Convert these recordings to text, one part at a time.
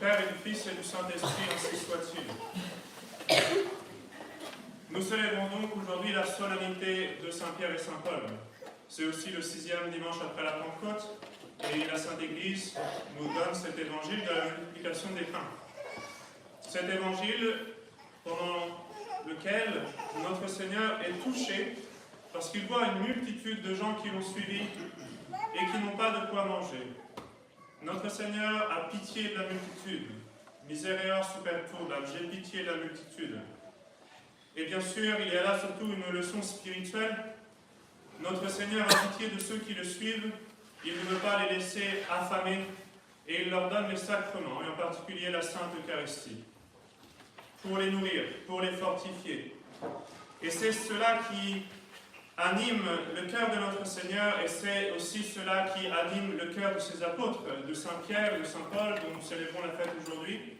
Père et du Fils et du Saint-Esprit, ainsi soit-il. Nous célébrons donc aujourd'hui la solennité de Saint-Pierre et Saint-Paul. C'est aussi le 6e dimanche après la Pentecôte, et la Sainte Église nous donne cet évangile de la multiplication des pains. Cet évangile pendant lequel notre Seigneur est touché parce qu'il voit une multitude de gens qui l'ont suivi et qui n'ont pas de quoi manger. Notre Seigneur a pitié de la multitude. Misereor super turbam, j'ai pitié de la multitude. Et bien sûr, il y a là surtout une leçon spirituelle. Notre Seigneur a pitié de ceux qui le suivent. Il ne veut pas les laisser affamés et il leur donne les sacrements, et en particulier la Sainte Eucharistie, pour les nourrir, pour les fortifier. Et c'est cela qui anime le cœur de notre Seigneur, et c'est aussi cela qui anime le cœur de ses apôtres, de Saint Pierre, de Saint Paul, dont nous célébrons la fête aujourd'hui.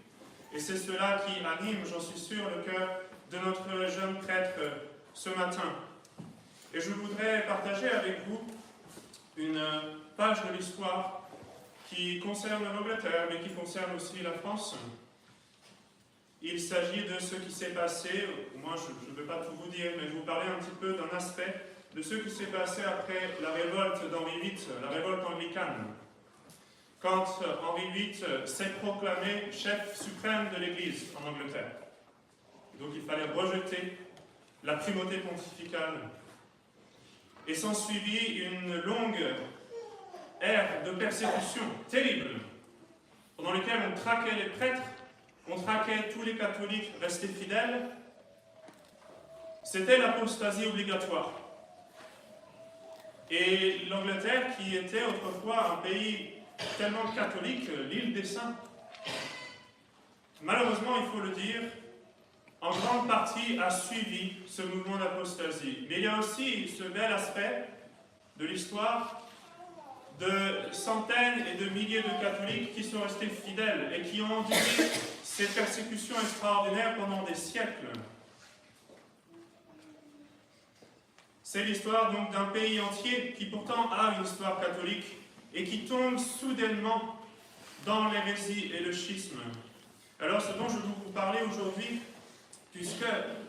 Et c'est cela qui anime, j'en suis sûr, le cœur de notre jeune prêtre ce matin. Et je voudrais partager avec vous une page de l'histoire qui concerne l'Angleterre, mais qui concerne aussi la France. Il s'agit de ce qui s'est passé, moi je ne vais pas tout vous dire, mais je vais vous parler un petit peu d'un aspect de ce qui s'est passé après la révolte d'Henri VIII, la révolte anglicane. Quand Henri VIII s'est proclamé chef suprême de l'Église en Angleterre. Donc il fallait rejeter la primauté pontificale. Et s'ensuivit une longue ère de persécution terrible, pendant laquelle on traquait les prêtres, on traquait tous les catholiques restés fidèles. C'était l'apostasie obligatoire. Et l'Angleterre, qui était autrefois un pays tellement catholique, l'île des saints, malheureusement, il faut le dire, en grande partie a suivi ce mouvement d'apostasie. Mais il y a aussi ce bel aspect de l'histoire de centaines et de milliers de catholiques qui sont restés fidèles et qui ont enduré ces persécutions extraordinaires pendant des siècles. C'est l'histoire donc d'un pays entier qui pourtant a une histoire catholique et qui tombe soudainement dans l'hérésie et le schisme. Alors ce dont je veux vous parler aujourd'hui, puisque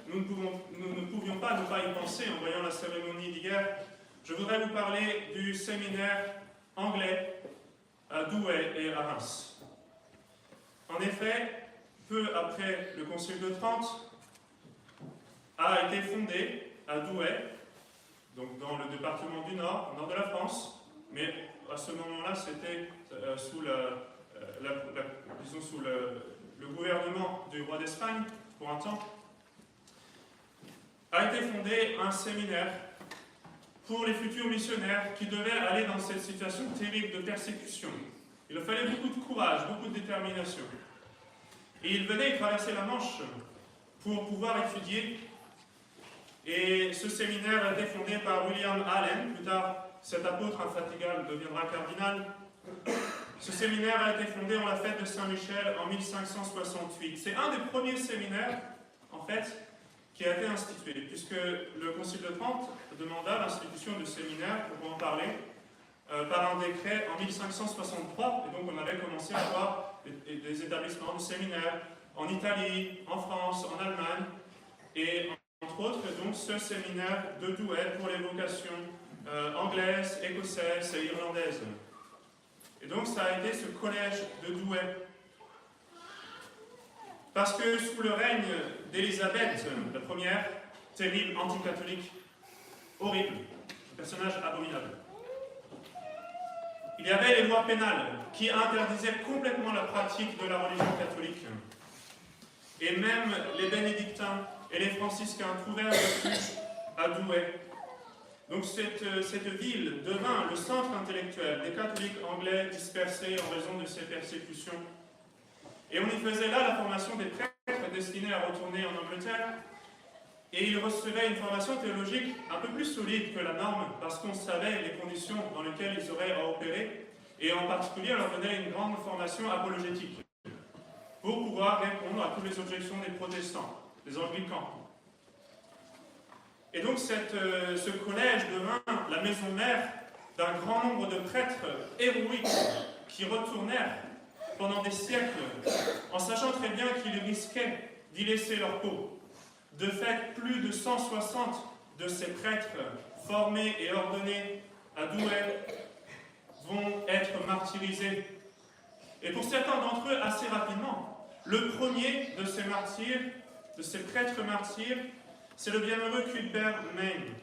nous ne pouvions pas ne pas y penser en voyant la cérémonie d'hier, je voudrais vous parler du séminaire anglais à Douai et à Reims. En effet, peu après le Concile de Trente, a été fondé à Douai, donc dans le département du Nord, au nord de la France, mais à ce moment-là, c'était sous, sous le gouvernement du roi d'Espagne, pour un temps, a été fondé un séminaire pour les futurs missionnaires qui devaient aller dans cette situation terrible de persécution. Il leur fallait beaucoup de courage, beaucoup de détermination. Et ils venaient traverser la Manche pour pouvoir étudier. Et ce séminaire a été fondé par William Allen. Plus tard, cet apôtre infatigable deviendra cardinal. Ce séminaire a été fondé en la fête de Saint-Michel en 1568. C'est un des premiers séminaires, en fait, qui a été institué, puisque le Concile de Trente demanda l'institution de séminaires, pour en parler, par un décret en 1563, et donc on avait commencé à avoir des établissements de séminaires en Italie, en France, en Allemagne, et entre autres, donc, ce séminaire de Douai pour les vocations anglaises, écossaises et irlandaises. Et donc ça a été ce collège de Douai. Parce que sous le règne d'Élisabeth, la première, terrible, anticatholique, horrible, un personnage abominable, il y avait les lois pénales qui interdisaient complètement la pratique de la religion catholique. Et même les bénédictins et les franciscains trouvèrent refuge à Douai. Donc cette ville devint le centre intellectuel des catholiques anglais dispersés en raison de ces persécutions. Et on y faisait là la formation des prêtres destinés à retourner en Angleterre. Et ils recevaient une formation théologique un peu plus solide que la norme, parce qu'on savait les conditions dans lesquelles ils auraient à opérer. Et en particulier, on leur donnait une grande formation apologétique, pour pouvoir répondre à toutes les objections des protestants, des anglicans. Et donc ce collège devint la maison mère d'un grand nombre de prêtres héroïques qui retournèrent pendant des siècles, en sachant très bien qu'ils risquaient d'y laisser leur peau. De fait, plus de 160 de ces prêtres formés et ordonnés à Douai vont être martyrisés. Et pour certains d'entre eux, assez rapidement. Le premier de ces martyrs, de ces prêtres martyrs, c'est le bienheureux Cuthbert Maine.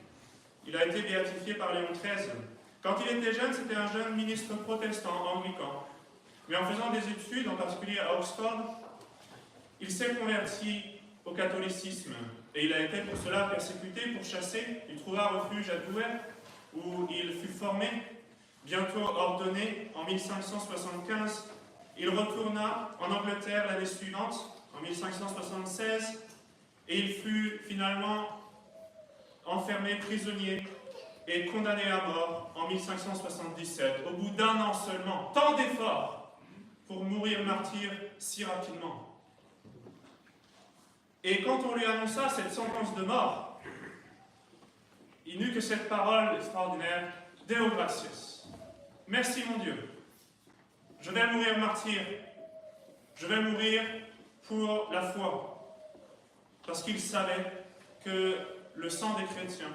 Il a été béatifié par Léon XIII. Quand il était jeune, c'était un jeune ministre protestant anglican. Mais en faisant des études, en particulier à Oxford, il s'est converti au catholicisme. Et il a été pour cela persécuté, pourchassé. Il trouva refuge à Douai, où il fut formé, bientôt ordonné en 1575. Il retourna en Angleterre l'année suivante, en 1576, et il fut finalement enfermé, prisonnier, et condamné à mort en 1577, au bout d'un an seulement. Tant d'efforts pour mourir martyr si rapidement. Et quand on lui annonça cette sentence de mort, il n'eut que cette parole extraordinaire, Deo gratias. Merci mon Dieu. Je vais mourir martyr. Je vais mourir pour la foi. Parce qu'il savait que le sang des chrétiens,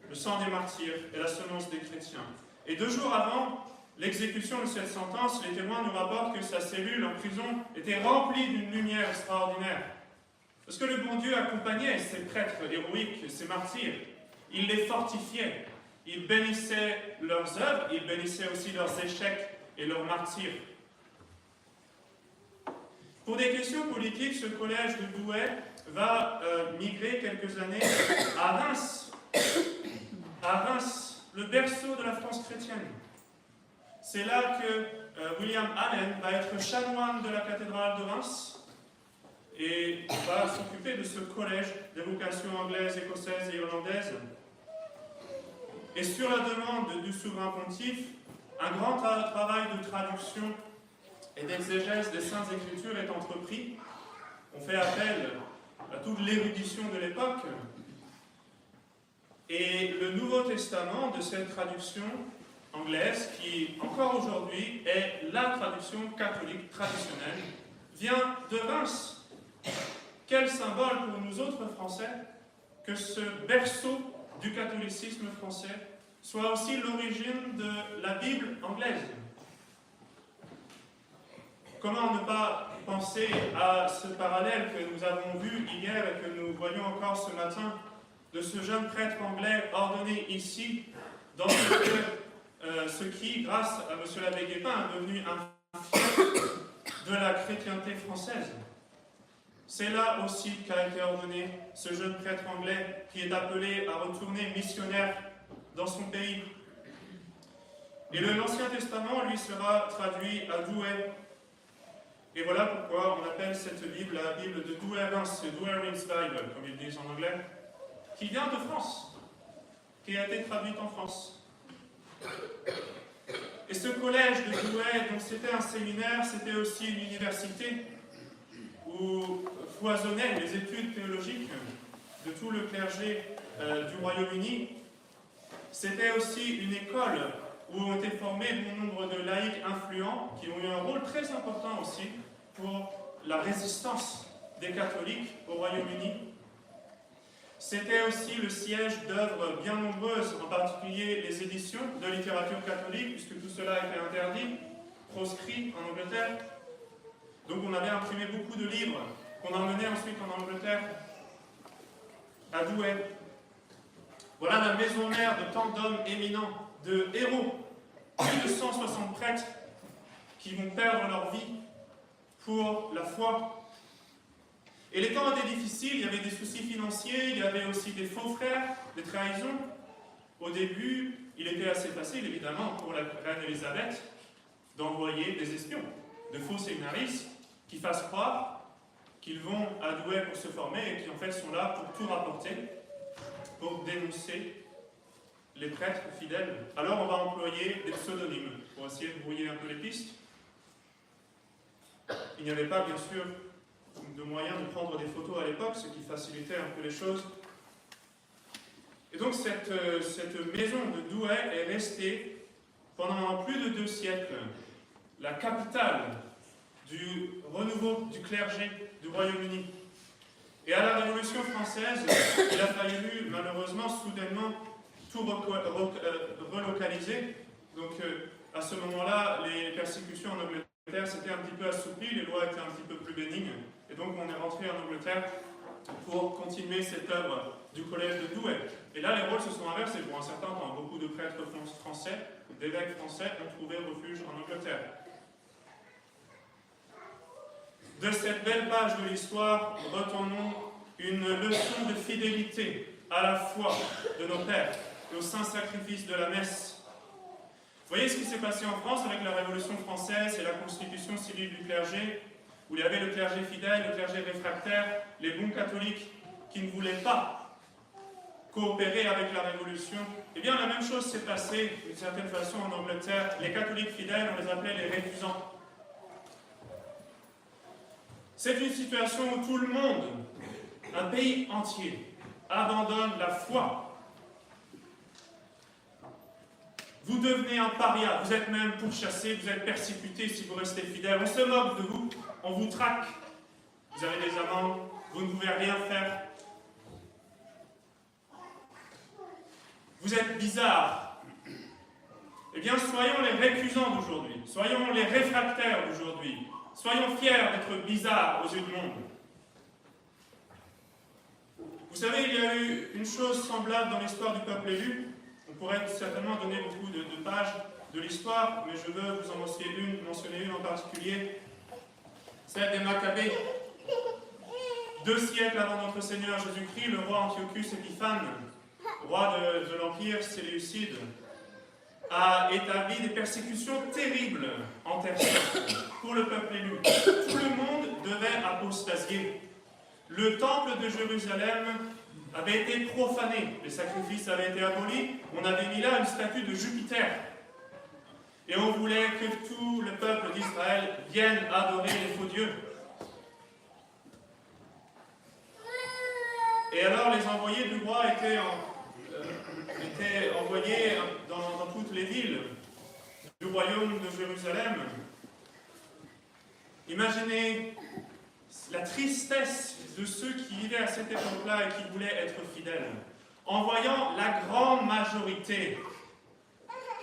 le sang des martyrs est la semence des chrétiens. Et 2 jours avant l'exécution de cette sentence, les témoins nous rapportent que sa cellule en prison était remplie d'une lumière extraordinaire. Parce que le bon Dieu accompagnait ces prêtres héroïques, ces martyrs. Il les fortifiait. Il bénissait leurs œuvres, il bénissait aussi leurs échecs et leurs martyrs. Pour des questions politiques, ce collège de Douai va migrer quelques années à Reims. À Reims, le berceau de la France chrétienne. C'est là que William Allen va être chanoine de la cathédrale de Reims et va s'occuper de ce collège d'évocation anglaise, écossaise et irlandaise. Et sur la demande du souverain pontife, un grand travail de traduction et d'exégèse des Saintes Écritures est entrepris. On fait appel à toute l'érudition de l'époque. Et le Nouveau Testament de cette traduction anglaise, qui encore aujourd'hui est la traduction catholique traditionnelle, vient de Reims. Quel symbole pour nous autres Français que ce berceau du catholicisme français soit aussi l'origine de la Bible anglaise. Comment ne pas penser à ce parallèle que nous avons vu hier et que nous voyons encore ce matin de ce jeune prêtre anglais ordonné ici, dans ce qui, grâce à M. l'abbé Guépin, est devenu un fief de la chrétienté française. C'est là aussi qu'a été ordonné ce jeune prêtre anglais qui est appelé à retourner missionnaire dans son pays. Et l'Ancien Testament, lui, sera traduit à Douai. Et voilà pourquoi on appelle cette Bible la Bible de Douai-Reims, Douai-Reims Bible, comme ils disent en anglais, qui vient de France, qui a été traduite en France. Et ce collège de Douai, donc c'était un séminaire, c'était aussi une université où foisonnaient les études théologiques de tout le clergé du Royaume-Uni. C'était aussi une école où ont été formés bon nombre de laïcs influents qui ont eu un rôle très important aussi pour la résistance des catholiques au Royaume-Uni. C'était aussi le siège d'œuvres bien nombreuses, en particulier les éditions de littérature catholique, puisque tout cela a été interdit, proscrit en Angleterre. Donc on avait imprimé beaucoup de livres qu'on emmenait ensuite en Angleterre, à Douai. Voilà la maison mère de tant d'hommes éminents, de héros, plus de 160 prêtres qui vont perdre leur vie pour la foi. Et les temps étaient difficiles, il y avait des soucis financiers, il y avait aussi des faux frères, des trahisons. Au début, il était assez facile, évidemment, pour la reine Élisabeth d'envoyer des espions, de faux séminaristes, qui fassent croire qu'ils vont à Douai pour se former et qui en fait sont là pour tout rapporter, pour dénoncer les prêtres fidèles. Alors on va employer des pseudonymes pour essayer de brouiller un peu les pistes. Il n'y avait pas bien sûr de moyen de prendre des photos à l'époque, ce qui facilitait un peu les choses. Et donc cette maison de Douai est restée pendant plus de 2 siècles la capitale renouveau du clergé du Royaume-Uni. Et à la Révolution française, il a fallu malheureusement soudainement tout relocaliser. Donc à ce moment-là, les persécutions en Angleterre s'étaient un petit peu assouplies, les lois étaient un petit peu plus bénignes. Et donc on est rentré en Angleterre pour continuer cette œuvre du collège de Douai. Et là, les rôles se sont inversés. Pour un certain temps, beaucoup de prêtres français, d'évêques français ont trouvé refuge en Angleterre. De cette belle page de l'histoire, retenons une leçon de fidélité à la foi de nos pères et au saint sacrifice de la messe. Vous voyez ce qui s'est passé en France avec la Révolution française et la constitution civile du clergé, où il y avait le clergé fidèle, le clergé réfractaire, les bons catholiques qui ne voulaient pas coopérer avec la Révolution. Eh bien, la même chose s'est passée, d'une certaine façon, en Angleterre. Les catholiques fidèles, on les appelait les récusants. C'est une situation où tout le monde, un pays entier, abandonne la foi. Vous devenez un paria, vous êtes même pourchassé, vous êtes persécuté si vous restez fidèle. On se moque de vous, on vous traque. Vous avez des amendes, vous ne pouvez rien faire. Vous êtes bizarre. Eh bien, soyons les récusants d'aujourd'hui, soyons les réfractaires d'aujourd'hui, soyons fiers d'être bizarres aux yeux du monde. Vous savez, il y a eu une chose semblable dans l'histoire du peuple élu. On pourrait certainement donner beaucoup de pages de l'histoire, mais je veux vous en mentionner une en particulier, celle des Maccabées. 2 siècles avant notre Seigneur Jésus-Christ, le roi Antiochus Épiphane, roi de l'Empire séleucide, a établi des persécutions terribles en terre sainte pour le peuple élu. Tout le monde devait apostasier. Le temple de Jérusalem avait été profané, les sacrifices avaient été abolis, on avait mis là une statue de Jupiter. Et on voulait que tout le peuple d'Israël vienne adorer les faux dieux. Et alors les envoyés du roi étaient envoyés dans toutes les villes du royaume de Jérusalem. Imaginez la tristesse de ceux qui vivaient à cette époque-là et qui voulaient être fidèles, en voyant la grande majorité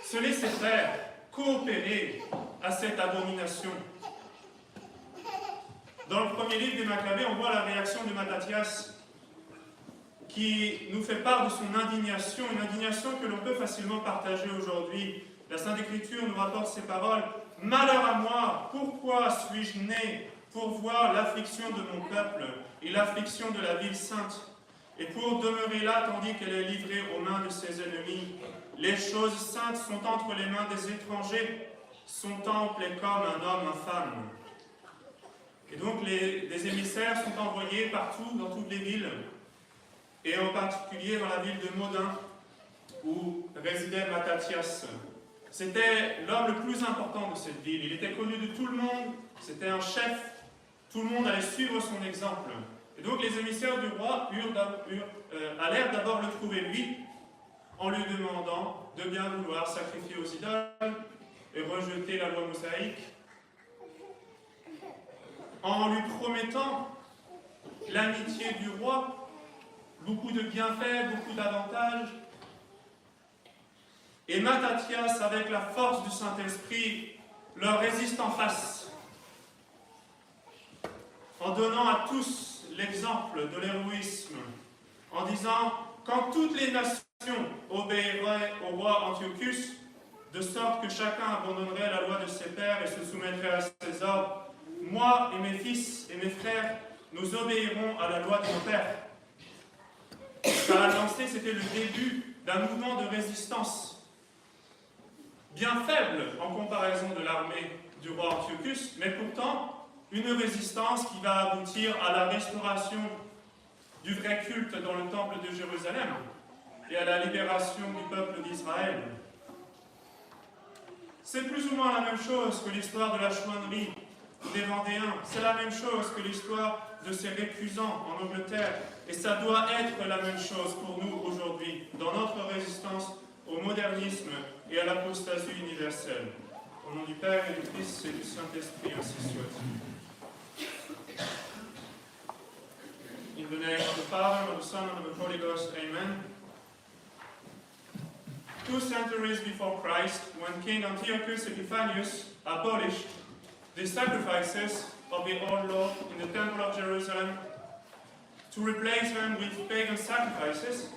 se laisser faire, coopérer à cette abomination. Dans le premier livre des Maccabées, on voit la réaction de Mattathias, qui nous fait part de son indignation, une indignation que l'on peut facilement partager aujourd'hui. La Sainte Écriture nous rapporte ces paroles. « Malheur à moi, pourquoi suis-je né pour voir l'affliction de mon peuple et l'affliction de la ville sainte, et pour demeurer là tandis qu'elle est livrée aux mains de ses ennemis. Les choses saintes sont entre les mains des étrangers, son temple est comme un homme infâme. » Et donc des émissaires sont envoyés partout, dans toutes les villes, et en particulier dans la ville de Modin, où résidait Mattathias. C'était l'homme le plus important de cette ville. Il était connu de tout le monde, c'était un chef. Tout le monde allait suivre son exemple. Et donc les émissaires du roi allèrent d'abord le trouver lui, en lui demandant de bien vouloir sacrifier aux idoles et rejeter la loi mosaïque, en lui promettant l'amitié du roi, beaucoup de bienfaits, beaucoup d'avantages. Et Mattathias, avec la force du Saint-Esprit, leur résiste en face, en donnant à tous l'exemple de l'héroïsme, en disant « Quand toutes les nations obéiraient au roi Antiochus, de sorte que chacun abandonnerait la loi de ses pères et se soumettrait à ses ordres, moi et mes fils et mes frères, nous obéirons à la loi de nos pères. » Car la lancée, c'était le début d'un mouvement de résistance, bien faible en comparaison de l'armée du roi Antiochus, mais pourtant une résistance qui va aboutir à la restauration du vrai culte dans le temple de Jérusalem et à la libération du peuple d'Israël. C'est plus ou moins la même chose que l'histoire de la chouannerie des Vendéens, c'est la même chose que l'histoire de ces récusants en Angleterre, et ça doit être la même chose pour nous aujourd'hui, dans notre résistance au modernisme et à l'apostasie universelle. Au nom du Père et du Fils et du Saint-Esprit, ainsi soit-il. In the name of the Father, and of the Son, and of the Holy Ghost, amen. 2 centuries before Christ, when King Antiochus Epiphanes abolished the sacrifices of the old law in the Temple of Jerusalem to replace them with pagan sacrifices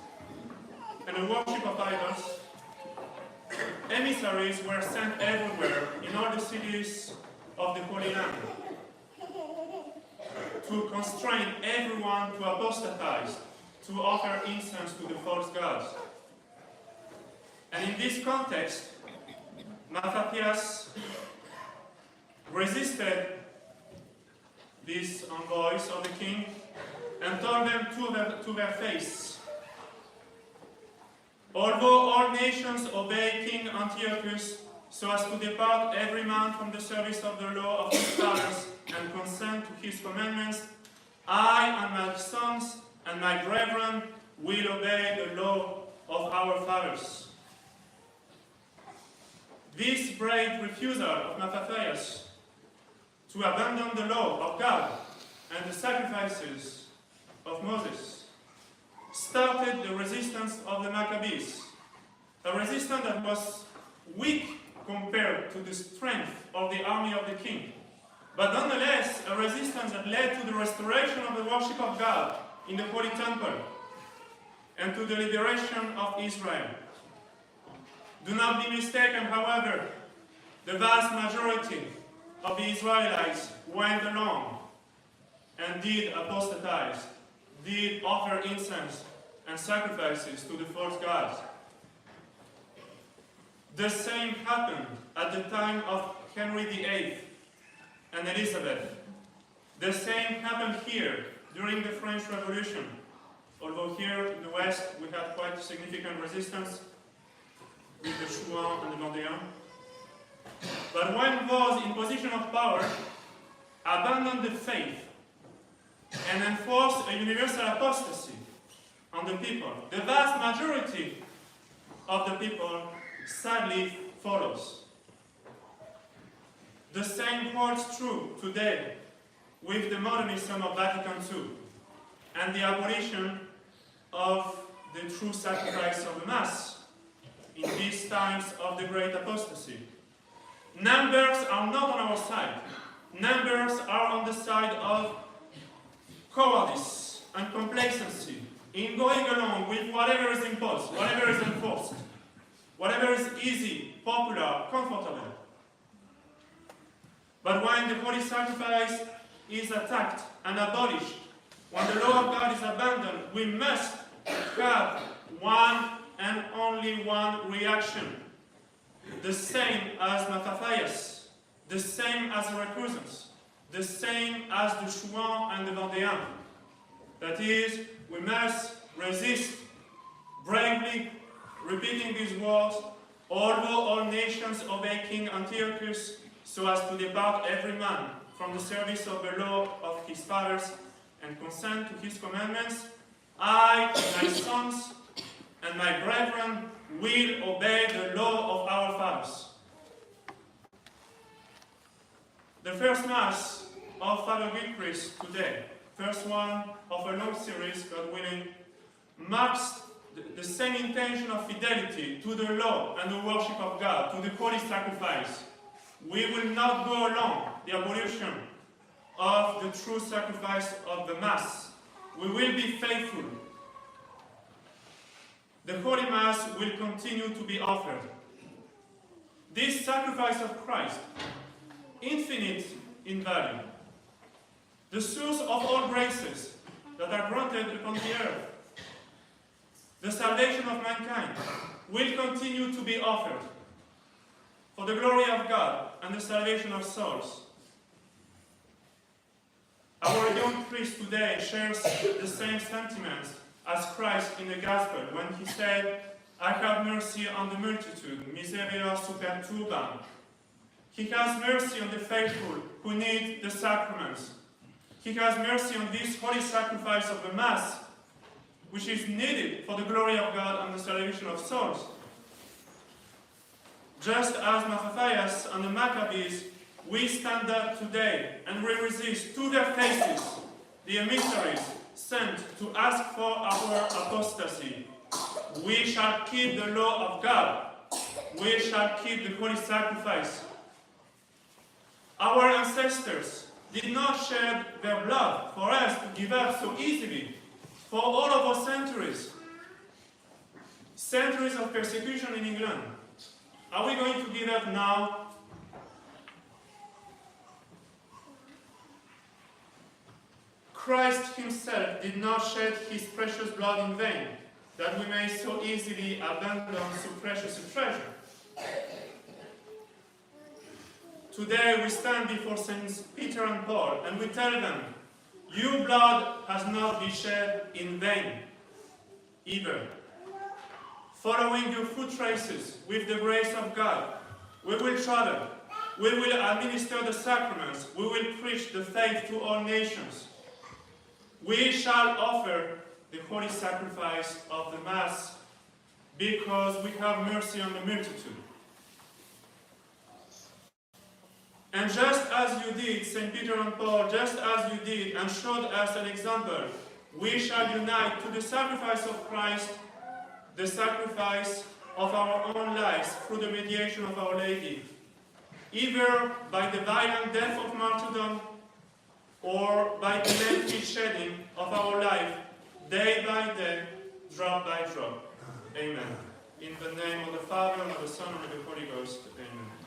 and a worship of idols, emissaries were sent everywhere in all the cities of the Holy Land to constrain everyone to apostatize, to offer incense to the false gods. And in this context, Mattathias resisted these envoys of the king and told them to their face, although all nations obey King Antiochus so as to depart every man from the service of the law of his fathers and consent to his commandments, I and my sons and my brethren will obey the law of our fathers. This brave refusal of Mattathias to abandon the law of God and the sacrifices of Moses started the resistance of the Maccabees, a resistance that was weak compared to the strength of the army of the king, but nonetheless a resistance that led to the restoration of the worship of God in the Holy Temple and to the liberation of Israel. Do not be mistaken, however, the vast majority of the Israelites went along and did apostatize, did offer incense and sacrifices to the false gods. The same happened at the time of Henry VIII and Elizabeth. The same happened here during the French Revolution, although here in the West we had quite significant resistance with the Chouans and the Vendéens. But when those in position of power abandoned the faith and enforced a universal apostasy on the people, the vast majority of the people sadly follows. The same holds true today with the modernism of Vatican II and the abolition of the true sacrifice of the Mass in these times of the great apostasy. Numbers are not on our side. Numbers are on the side of cowardice and complacency in going along with whatever is imposed, whatever is enforced, whatever is easy, popular, comfortable. But when the holy sacrifice is attacked and abolished, when the law of God is abandoned, we must have one and only one reaction. The same as Mattathias, the same as the Recusants, the same as the Chouans and the Vendéens. That is, we must resist bravely, repeating these words, although all nations obey King Antiochus, so as to depart every man from the service of the law of his fathers and consent to his commandments, I, my sons, and my brethren will obey the law of our fathers. The first Mass of Father Gilchrist today, first one of a long series, God willing, marks the same intention of fidelity to the law and the worship of God, to the holy sacrifice. We will not go along the abolition of the true sacrifice of the Mass. We will be faithful. The Holy Mass will continue to be offered. This sacrifice of Christ, infinite in value, the source of all graces that are granted upon the earth, the salvation of mankind, will continue to be offered for the glory of God and the salvation of souls. Our young priest today shares the same sentiments as Christ in the Gospel when he said, I have mercy on the multitude, miseria super turbam. He has mercy on the faithful who need the sacraments. He has mercy on this holy sacrifice of the Mass, which is needed for the glory of God and the salvation of souls. Just as Mattathias and the Maccabees, we stand up today and we resist to their faces the emissaries sent to ask for our apostasy. We shall keep the law of God. We shall keep the holy sacrifice. Our ancestors did not shed their blood for us to give up so easily for all of our centuries. Centuries of persecution in England. Are we going to give up now? Christ himself did not shed his precious blood in vain, that we may so easily abandon so precious a treasure. Today we stand before Saints Peter and Paul, and we tell them, your blood has not been shed in vain, either. Following your foot traces with the grace of God, we will travel, we will administer the sacraments, we will preach the faith to all nations. We shall offer the holy sacrifice of the Mass because we have mercy on the multitude. And just as you did, St. Peter and Paul, just as you did and showed us an example, we shall unite to the sacrifice of Christ, the sacrifice of our own lives through the mediation of Our Lady, either by the violent death of martyrdom or by the lengthy shedding of our life, day by day, drop by drop. Amen. In the name of the Father, and of the Son, and of the Holy Ghost. Amen.